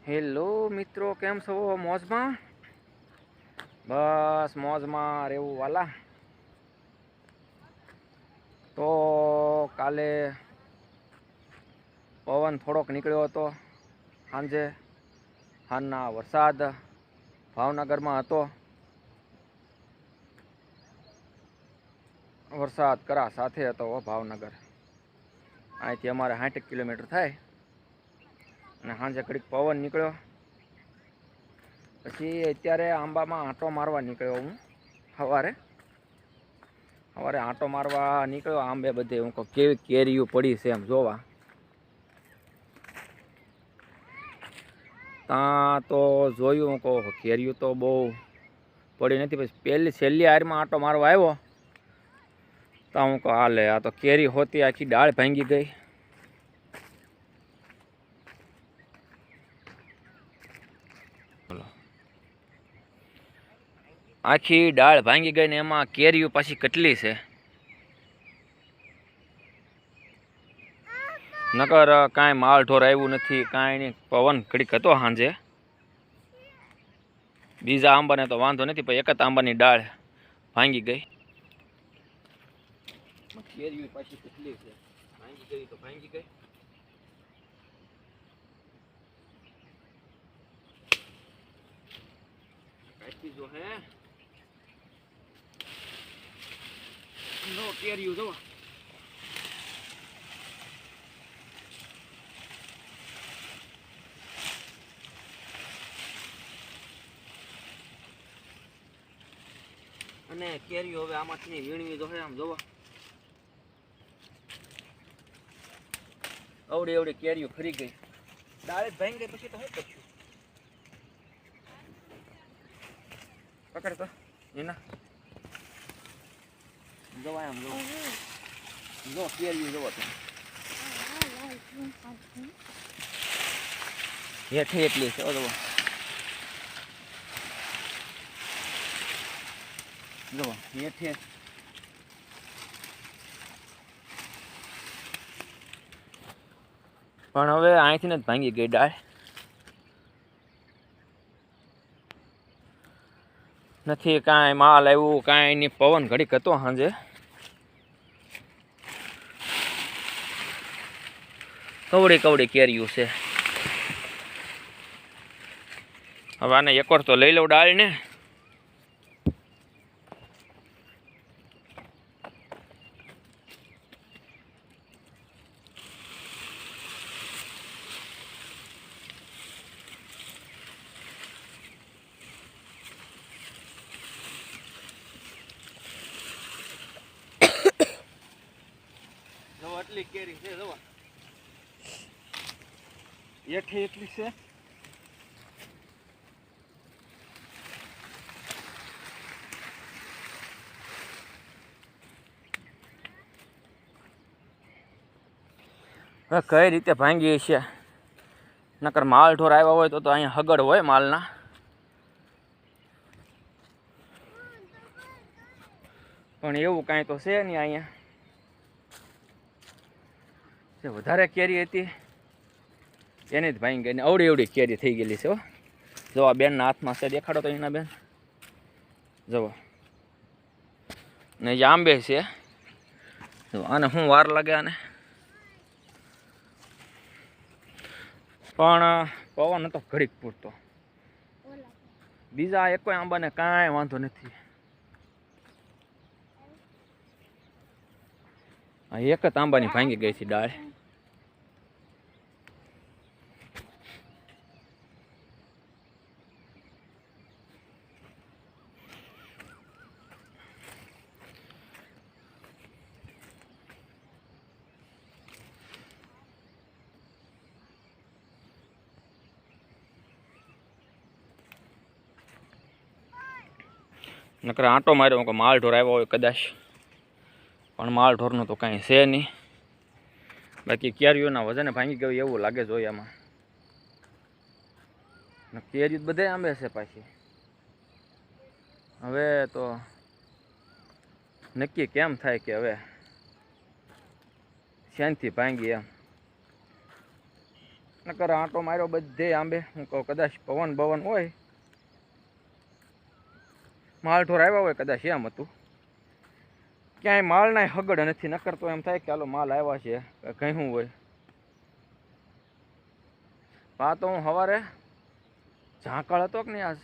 Hello મિત્રો, કેમ છો? મોજમાં? બસ મોજમાં રહેવું વાલા. તો કાલે પવન થોડોક નીકળ્યો હતો સાંજે. હાલના વરસાદ ભાવનગરમાં હતો. વરસાદ કરા સાથે હતો ભાવનગર. અહીંથી અમારે 60 કિલોમીટર થાય. અને સાંજે ઘડીક પવન નીકળ્યો. પછી અત્યારે આંબામાં આંટો મારવા નીકળ્યો હું. સવારે આંટો મારવા નીકળ્યો. આંબે બધે હું કહું કેવી કેરીઓ પડી છે એમ જોવા. ત્યાં તો જોયું હું કહું કેરીઓ તો બહુ પડી નથી. પછી છેલ્લી હારમાં આંટો મારવા આવ્યો તો હું કહું હાલે આ તો કેરી હોતી આખી ડાળ ભાંગી ગઈ. આખી ડાળ ભાંગી ગઈ ને એમાં કેરીઓ પાછી કેટલી છે. નકર કાંઈ માલ ઢોર આવ્યું નથી, કાંઈ નહીં. પવન ઘડીક હતો સાંજે. બીજા આંબાને તો વાંધો નથી, પણ એક જ આંબાની ડાળ ભાંગી ગઈ. કેરીઓ પાછી કેટલી છે, ભાંગી ગઈ તો ભાંગી ગઈ. કાચી જો હે નો કેરીઓ જો. અને કેરીઓ હવે આમાંથી વીણવી તો આમ જોવો. અવડી અવડી કેરીઓ ખરી ગઈ. ડાળે જ ભાંગી ગઈ પછી તો શું કરશું? પકડ તો એના જોવા આમ જો. જો કેરીઓ જોવો તમે. હેઠે એટલી છે જોવો. જોવો હેઠે. પણ હવે અહીંથી જ ભાંગી ગઈ ડાળ. નથી કાંઈ માલ આવ્યું, કાંઈ નહીં. પવન ઘડીક હતો સાંજે. કવડી કવડી કેરીયું છે. હવે આને એકવાર તો લઈ લઉં ડાળ ને. એટલી કેરી છે જોવા. હેઠે એટલી છે. હવે કઈ રીતે ભાંગી છે? નકર માલ ઢોર આવ્યા હોય તો અહીંયા હગડ હોય માલના. પણ એવું કાંઈ તો છે નહીં અહીંયા. જે વધારે કેરી હતી એની જ ભાંગી ગઈ ને અવડી અવડી કેરી થઈ ગયેલી છે. જો આ બેનના હાથમાં છે, દેખાડો તો એના બેન. જુઓ ને જે આંબે છે. આને શું વાર લાગે આને. પણ પવન હતો ઘડીક પૂરતો. બીજા એક આંબાને કાંઈ વાંધો નથી. એક જ આંબાની ભાંગી ગઈ છે ડાળ. નકર આંટો માર્યો કે માલ ઢોર આવ્યો હોય કદાચ. પણ માલ ઢોરનું તો કાંઈ છે નહીં. બાકી કેરીઓના વજને ભાંગી ગયું એવું લાગે જોઈએ આમાં. કેરી બધે આંબે છે પાછી. હવે તો નક્કી કેમ થાય કે હવે શાંતિ ભાંગી એમ. નકર આંટો માર્યો બધે આંબે. હું કહું કદાચ પવન બવન હોય, માલઢોર આવ્યા હોય કદાચ, એમ હતું. ક્યાંય માલના હગડ નથી. નકર તો એમ થાય કે ચાલો માલ આવ્યા છે, કહ્યું હોય. આ તો હું સવારે ઝાંકળ હતો કે નહીં આજ,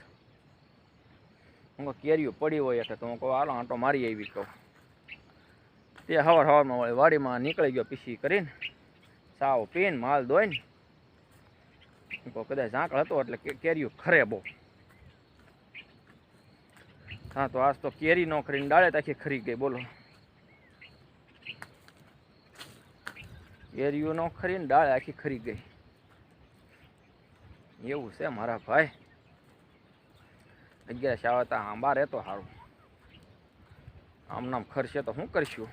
હું કેરીઓ પડી હોય એટલે તો હું કહું હાલો આંટો મારી આવી. કહું તે સવારમાં વળી વાડીમાં નીકળી ગયો પીસી કરીને, સાવ પીને માલ દોઈને. હું કહું કદાચ ઝાંકળ હતો એટલે કેરીઓ ખરે બહુ. હા તો આજ તો કેરી ન ખરીને ડાળે તાખી ખરી ગઈ. બોલો, કેરીઓ ન ખરીને ડાળે આખી ખરી ગઈ. એવું છે મારા ભાઈ. 11 આવતા આંબા રહેતો સારું. આમ નામ ખર્ચે તો શું કરશું?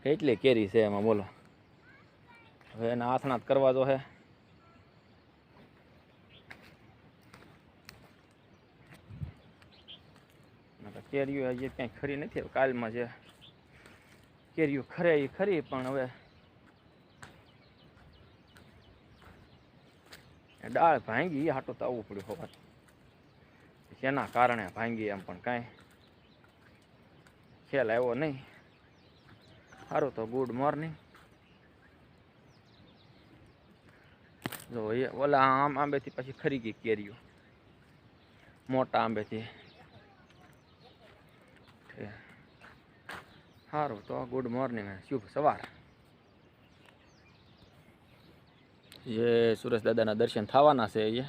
કેટલી કેરી છે એમાં બોલો. હવે એના હાથનાથ કરવા તો હે. કેરીઓ હજી ક્યાંય ખરી નથી. કાલમાં જે કેરીઓ ખરે એ ખરી, પણ હવે ડાળ ભાંગી એ હાટો તો આવવું પડ્યું હોવા. શેના કારણે ભાંગી એમ પણ કાંઈ ખ્યાલ આવ્યો નહીં. સારું તો ગુડ મોર્નિંગ. જો એ ઓલા આંબેથી પછી ખરી ગઈ કેરીઓ, મોટા આંબેથી. સારું તો ગુડ મોર્નિંગ, શુભ સવાર. જે સુરેશ દાદાના દર્શન થવાના છે એ